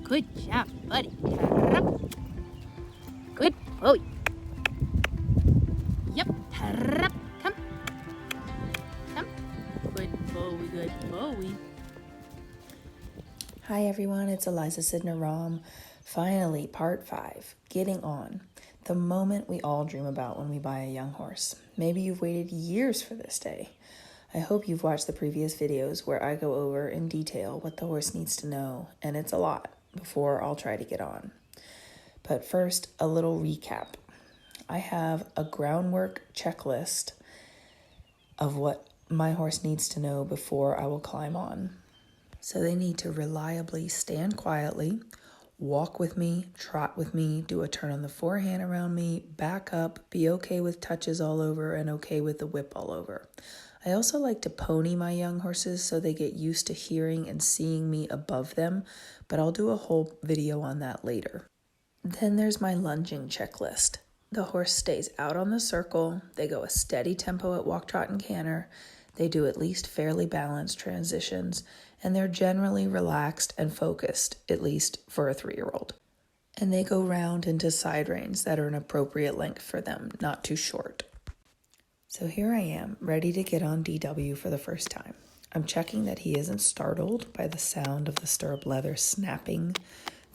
Good job, buddy. Tarap. Good boy. Yep. Tarap. Come. Come. Good boy, good boy. Hi everyone, it's Eliza Sidner-Rom. Finally, part 5, getting on. The moment we all dream about when we buy a young horse. Maybe you've waited years for this day. I hope you've watched the previous videos where I go over in detail what the horse needs to know, and it's a lot, before I'll try to get on. But first, a little recap. I have a groundwork checklist of what my horse needs to know before I will climb on. So they need to reliably stand quietly, walk with me, trot with me, do a turn on the forehand around me, back up, be okay with touches all over, and okay with the whip all over. I also like to pony my young horses so they get used to hearing and seeing me above them, but I'll do a whole video on that later. Then there's my lunging checklist. The horse stays out on the circle, they go a steady tempo at walk, trot, and canter, they do at least fairly balanced transitions, and they're generally relaxed and focused, at least for a 3-year-old. And they go round into side reins that are an appropriate length for them, not too short. So here I am, ready to get on DW for the first time. I'm checking that he isn't startled by the sound of the stirrup leather snapping,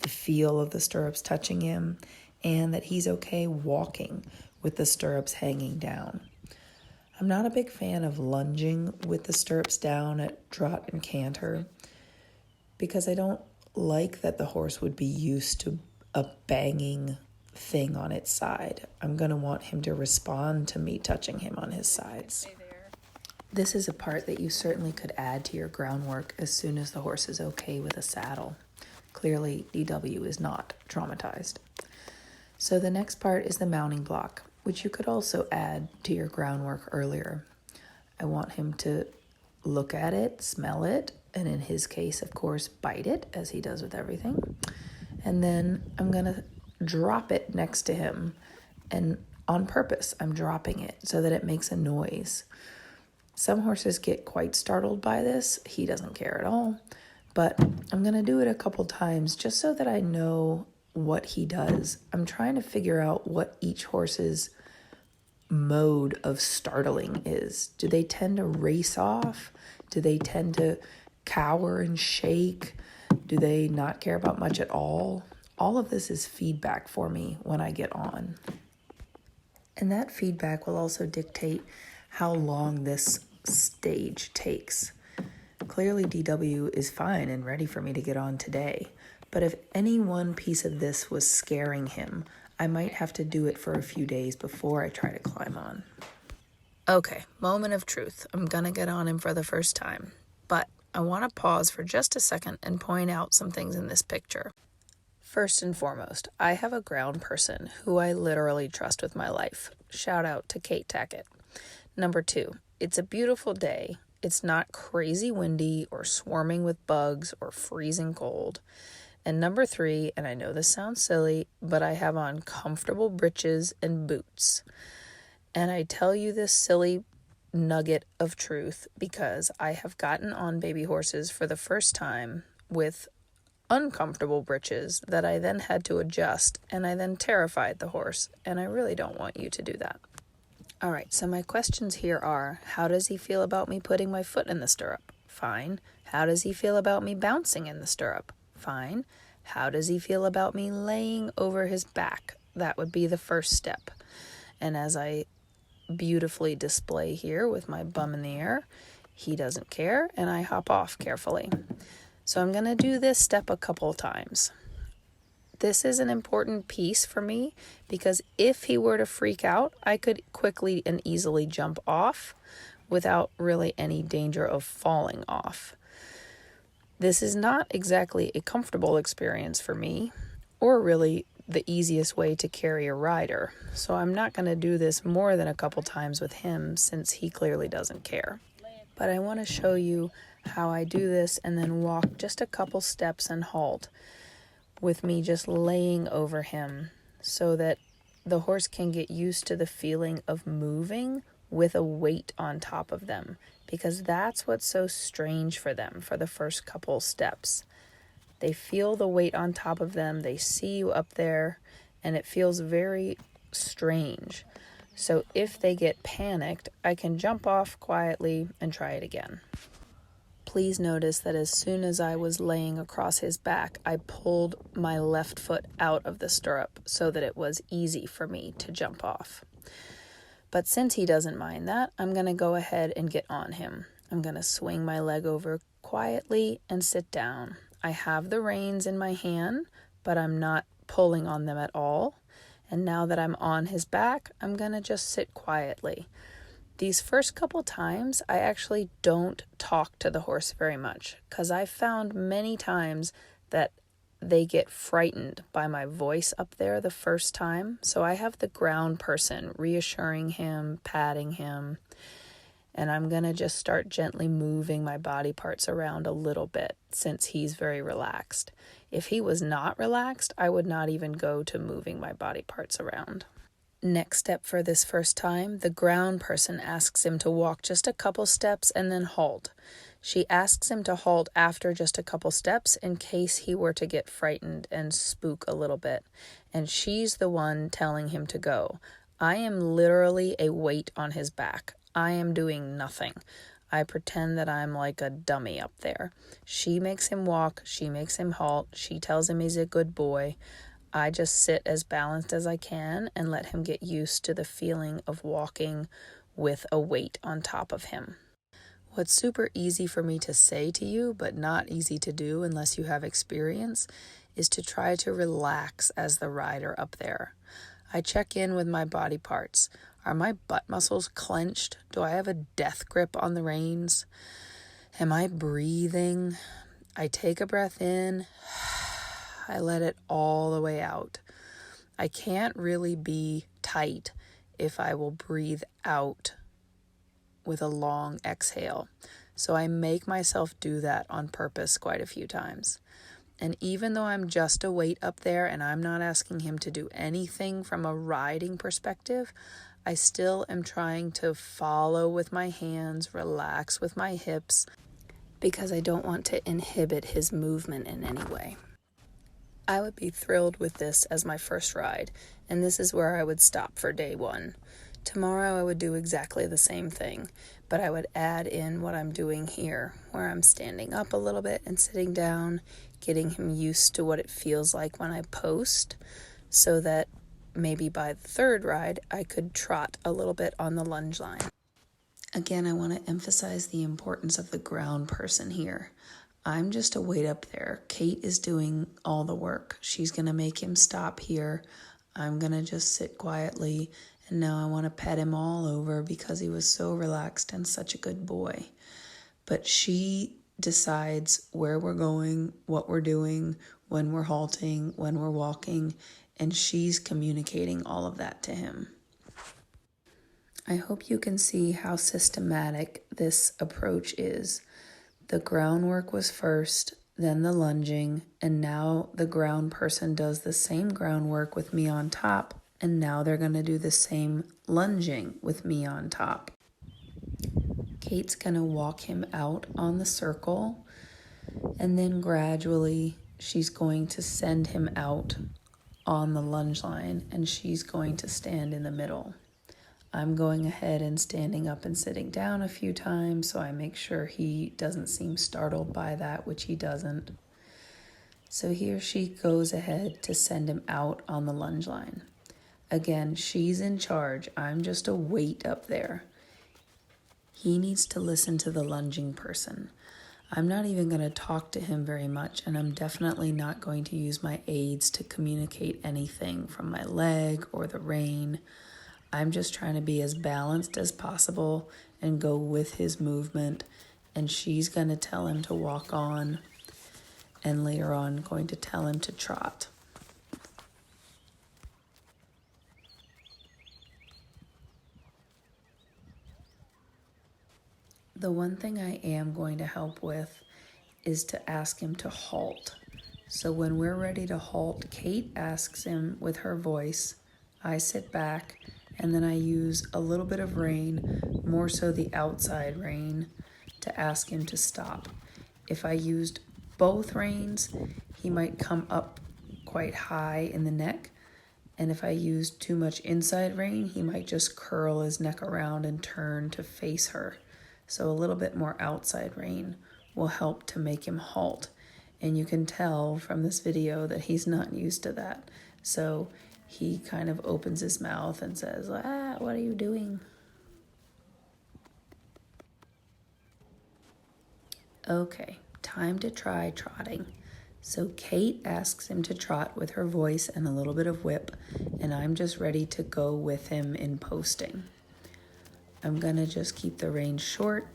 the feel of the stirrups touching him, and that he's okay walking with the stirrups hanging down. I'm not a big fan of lunging with the stirrups down at trot and canter because I don't like that the horse would be used to a banging thing on its side. I'm going to want him to respond to me touching him on his sides. This is a part that you certainly could add to your groundwork as soon as the horse is okay with a saddle. Clearly, DW is not traumatized. So the next part is the mounting block, which you could also add to your groundwork earlier. I want him to look at it, smell it, and in his case, of course, bite it, as he does with everything. And then I'm going to drop it next to him, and on purpose, I'm dropping it so that it makes a noise. Some horses get quite startled by this. He doesn't care at all, but I'm going to do it a couple times just so that I know what he does. I'm trying to figure out what each horse's mode of startling is. Do they tend to race off? Do they tend to cower and shake? Do they not care about much at all? All of this is feedback for me when I get on. And that feedback will also dictate how long this stage takes. Clearly DW is fine and ready for me to get on today. But if any one piece of this was scaring him, I might have to do it for a few days before I try to climb on. Okay, moment of truth. I'm gonna get on him for the first time. But I want to pause for just a second and point out some things in this picture. First and foremost, I have a ground person who I literally trust with my life. Shout out to Kate Tackett. Number 2, it's a beautiful day. It's not crazy windy or swarming with bugs or freezing cold. And number 3, and I know this sounds silly, but I have on comfortable breeches and boots. And I tell you this silly nugget of truth because I have gotten on baby horses for the first time with uncomfortable breeches that I then had to adjust, and I then terrified the horse, and I really don't want you to do that. All right, so my questions here are, how does he feel about me putting my foot in the stirrup? Fine. How does he feel about me bouncing in the stirrup? Fine. How does he feel about me laying over his back? That would be the first step. And as I beautifully display here with my bum in the air, he doesn't care, and I hop off carefully. So I'm going to do this step a couple times. This is an important piece for me because if he were to freak out, I could quickly and easily jump off without really any danger of falling off. This is not exactly a comfortable experience for me, or really the easiest way to carry a rider. So I'm not going to do this more than a couple times with him since he clearly doesn't care. But I want to show you how I do this and then walk just a couple steps and halt with me just laying over him so that the horse can get used to the feeling of moving with a weight on top of them, because that's what's so strange for them for the first couple steps. They feel the weight on top of them, they see you up there, and it feels very strange. So if they get panicked, I can jump off quietly and try it again. Please notice that as soon as I was laying across his back, I pulled my left foot out of the stirrup so that it was easy for me to jump off. But since he doesn't mind that, I'm going to go ahead and get on him. I'm going to swing my leg over quietly and sit down. I have the reins in my hand, but I'm not pulling on them at all. And now that I'm on his back, I'm going to just sit quietly. These first couple times, I actually don't talk to the horse very much because I found many times that they get frightened by my voice up there the first time. So I have the ground person reassuring him, patting him, and I'm going to just start gently moving my body parts around a little bit since he's very relaxed. If he was not relaxed, I would not even go to moving my body parts around. Next step for this first time, the ground person asks him to walk just a couple steps and then halt. She asks him to halt after just a couple steps in case he were to get frightened and spook a little bit. And she's the one telling him to go. I am literally a weight on his back. I am doing nothing. I pretend that I'm like a dummy up there. She makes him walk. She makes him halt. She tells him he's a good boy. I just sit as balanced as I can and let him get used to the feeling of walking with a weight on top of him. What's super easy for me to say to you, but not easy to do unless you have experience, is to try to relax as the rider up there. I check in with my body parts. Are my butt muscles clenched? Do I have a death grip on the reins? Am I breathing? I take a breath in. I let it all the way out. I can't really be tight if I will breathe out with a long exhale. So I make myself do that on purpose quite a few times. And even though I'm just a weight up there and I'm not asking him to do anything from a riding perspective, I still am trying to follow with my hands, relax with my hips, because I don't want to inhibit his movement in any way. I would be thrilled with this as my first ride, and this is where I would stop for day one. Tomorrow I would do exactly the same thing, but I would add in what I'm doing here, where I'm standing up a little bit and sitting down, getting him used to what it feels like when I post, so that maybe by the third ride I could trot a little bit on the lunge line. Again, I want to emphasize the importance of the ground person here. I'm just a weight up there. Kate is doing all the work. She's going to make him stop here. I'm going to just sit quietly. And now I want to pet him all over because he was so relaxed and such a good boy. But she decides where we're going, what we're doing, when we're halting, when we're walking, and she's communicating all of that to him. I hope you can see how systematic this approach is. The groundwork was first, then the lunging, and now the ground person does the same groundwork with me on top, and now they're going to do the same lunging with me on top. Kate's going to walk him out on the circle, and then gradually she's going to send him out on the lunge line, and she's going to stand in the middle. I'm going ahead and standing up and sitting down a few times so I make sure he doesn't seem startled by that, which he doesn't. So here she goes ahead to send him out on the lunge line. Again, she's in charge. I'm just a weight up there. He needs to listen to the lunging person. I'm not even going to talk to him very much, and I'm definitely not going to use my aids to communicate anything from my leg or the rein. I'm just trying to be as balanced as possible and go with his movement, and she's going to tell him to walk on, and later on going to tell him to trot. The one thing I am going to help with is to ask him to halt. So when we're ready to halt, Kate asks him with her voice, I sit back, and then I use a little bit of rein, more so the outside rein, to ask him to stop. If I used both reins, he might come up quite high in the neck. And if I use too much inside rein, he might just curl his neck around and turn to face her. So a little bit more outside rein will help to make him halt. And you can tell from this video that he's not used to that. So he kind of opens his mouth and says, "Ah, what are you doing?" Okay, time to try trotting. So Kate asks him to trot with her voice and a little bit of whip, and I'm just ready to go with him in posting. I'm gonna just keep the reins short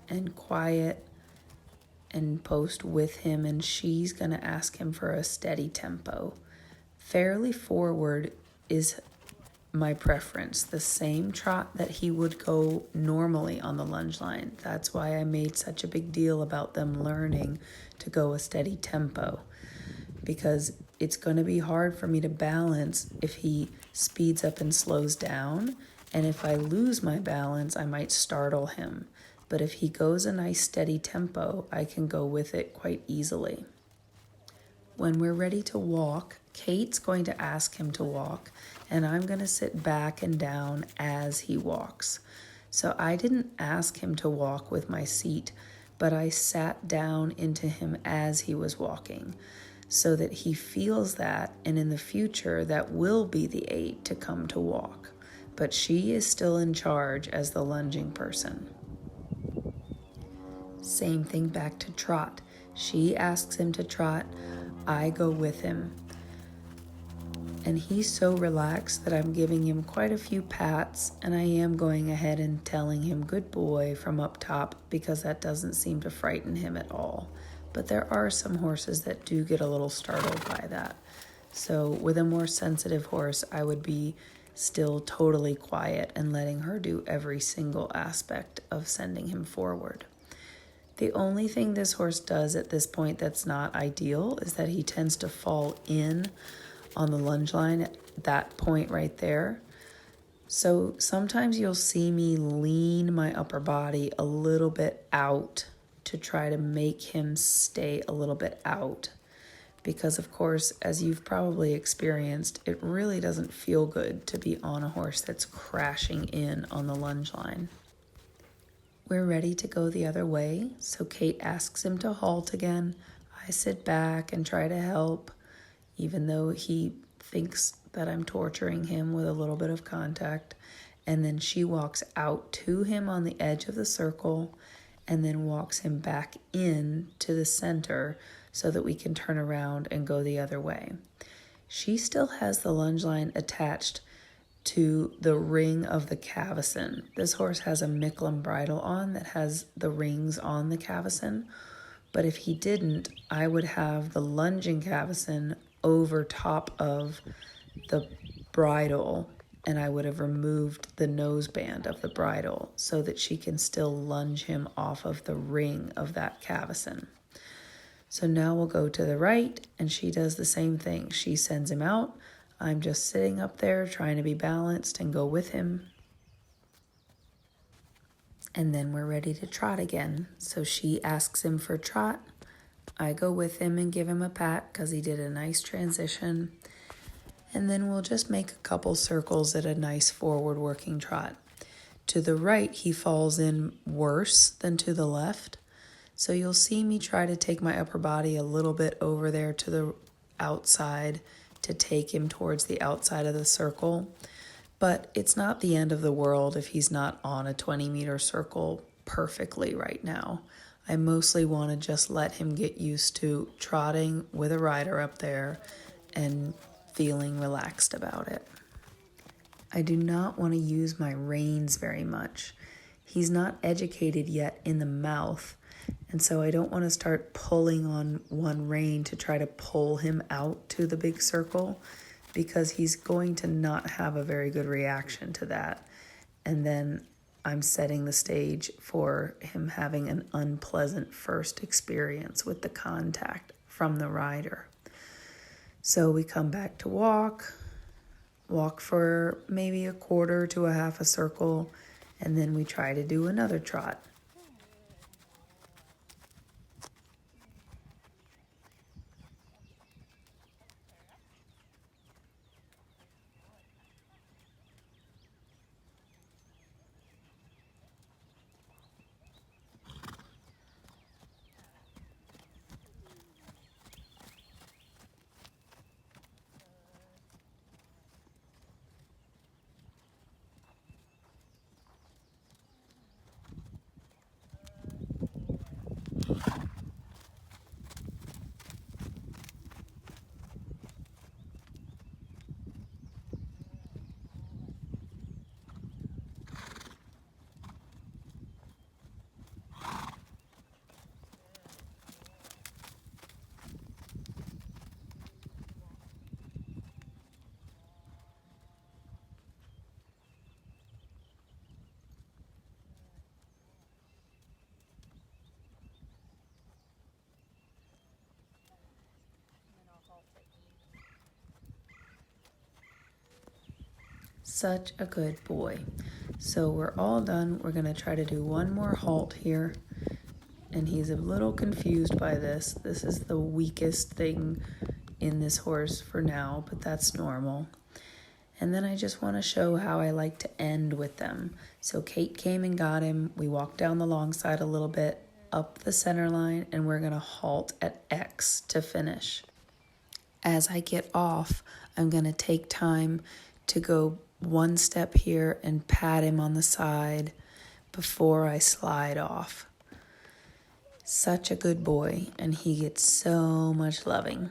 and quiet and post with him, and she's gonna ask him for a steady tempo. Fairly forward is my preference, the same trot that he would go normally on the lunge line. That's why I made such a big deal about them learning to go a steady tempo, because it's going to be hard for me to balance if he speeds up and slows down, and if I lose my balance, I might startle him. But if he goes a nice steady tempo, I can go with it quite easily. When we're ready to walk, Kate's going to ask him to walk, and I'm going to sit back and down as he walks. So I didn't ask him to walk with my seat, but I sat down into him as he was walking so that he feels that, and in the future that will be the aid to come to walk. But she is still in charge as the lunging person. Same thing back to trot. She asks him to trot, I go with him. And he's so relaxed that I'm giving him quite a few pats, and I am going ahead and telling him good boy from up top, because that doesn't seem to frighten him at all. But there are some horses that do get a little startled by that. So with a more sensitive horse, I would be still totally quiet and letting her do every single aspect of sending him forward. The only thing this horse does at this point that's not ideal is that he tends to fall in on the lunge line at that point right there. So sometimes you'll see me lean my upper body a little bit out to try to make him stay a little bit out. Because of course, as you've probably experienced, it really doesn't feel good to be on a horse that's crashing in on the lunge line. We're ready to go the other way, so Kate asks him to halt again. I sit back and try to help, even though he thinks that I'm torturing him with a little bit of contact. And then she walks out to him on the edge of the circle and then walks him back in to the center so that we can turn around and go the other way. She still has the lunge line attached to the ring of the cavesson. This horse has a Micklem bridle on that has the rings on the cavesson, but if he didn't, I would have the lunging cavesson over top of the bridle, and I would have removed the noseband of the bridle so that she can still lunge him off of the ring of that cavesson. So now we'll go to the right, and she does the same thing. She sends him out. I'm just sitting up there trying to be balanced and go with him. And then we're ready to trot again. So she asks him for trot. I go with him and give him a pat because he did a nice transition. And then we'll just make a couple circles at a nice forward working trot. To the right, he falls in worse than to the left. So you'll see me try to take my upper body a little bit over there to the outside to take him towards the outside of the circle. But it's not the end of the world if he's not on a 20-meter circle perfectly right now. I mostly want to just let him get used to trotting with a rider up there and feeling relaxed about it. I do not want to use my reins very much. He's not educated yet in the mouth, and so I don't want to start pulling on one rein to try to pull him out to the big circle, because he's going to not have a very good reaction to that. And then I'm setting the stage for him having an unpleasant first experience with the contact from the rider. So we come back to walk for maybe a quarter to a half a circle, and then we try to do another trot. Such a good boy. So we're all done. We're going to try to do one more halt here. And he's a little confused by this. This is the weakest thing in this horse for now, but that's normal. And then I just want to show how I like to end with them. So Kate came and got him. We walked down the long side a little bit, up the center line, and we're going to halt at X to finish. As I get off, I'm going to take time to go one step here and pat him on the side before I slide off. Such a good boy, and he gets so much loving.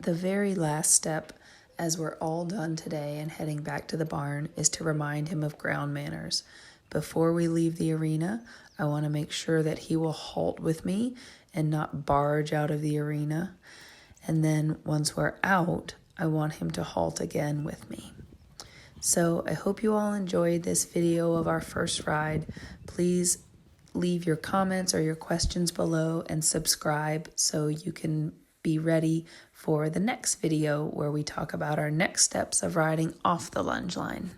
The very last step, as we're all done today and heading back to the barn, is to remind him of ground manners. Before we leave the arena, I want to make sure that he will halt with me and not barge out of the arena. And then once we're out, I want him to halt again with me. So I hope you all enjoyed this video of our first ride. Please leave your comments or your questions below and subscribe so you can be ready for the next video where we talk about our next steps of riding off the lunge line.